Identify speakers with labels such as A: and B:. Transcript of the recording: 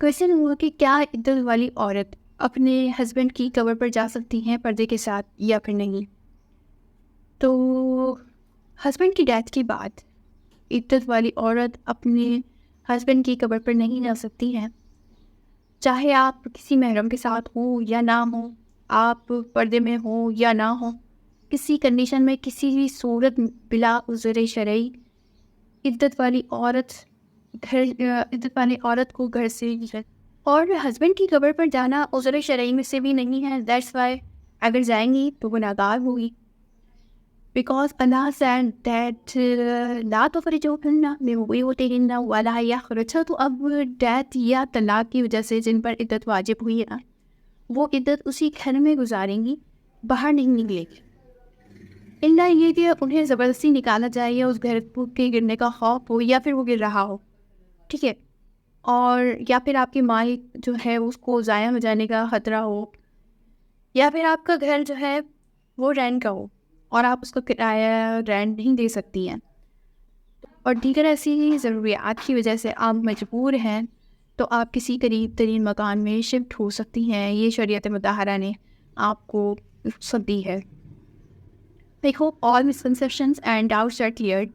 A: Question ہوا کہ کیا عدت والی عورت اپنے ہسبینڈ کی قبر پر جا سکتی ہیں پردے کے ساتھ یا پھر نہیں. تو ہسبینڈ کی ڈیتھ کے بعد عدت والی عورت اپنے ہسبینڈ کی قبر پر نہیں جا سکتی ہے، چاہے آپ کسی محرم کے ساتھ ہوں یا نہ ہوں، آپ پردے میں ہوں یا نہ ہوں، کسی کنڈیشن میں کسی بھی صورت بلا عذر شرعی عدت والی عورت کو گھر سے اور ہسبینڈ کی قبر پر جانا عذر شرعی میں سے بھی نہیں ہے. دیٹس وائی اگر جائیں گی تو گناہ گار ہوگی. بیکاز اللہ said that لا تخرجوهن من بيوتهن ولا يخرجن. تو اب ڈیتھ یا طلاق کی وجہ سے جن پر عدت واجب ہوئی ہے نا، وہ عدت اسی گھر میں گزاریں گی، باہر نہیں نکلے گی. اللہ یہ کہ انہیں زبردستی نکالا جائے یا اس گھر کے گرنے کا خوف ہو یا پھر وہ گر رہا ہو، ٹھیک ہے، اور یا پھر آپ کی مال جو ہے اس کو ضائع ہو جانے کا خطرہ ہو، یا پھر آپ کا گھر جو ہے وہ رینٹ کا ہو اور آپ اس کو کرایہ رینٹ نہیں دے سکتی ہیں، اور دیگر ایسی ضروریات کی وجہ سے آپ مجبور ہیں، تو آپ کسی قریب ترین مکان میں شفٹ ہو سکتی ہیں. یہ شریعت مطہرہ نے آپ کو رخصت دی ہے. I hope all misconceptions and doubts are cleared.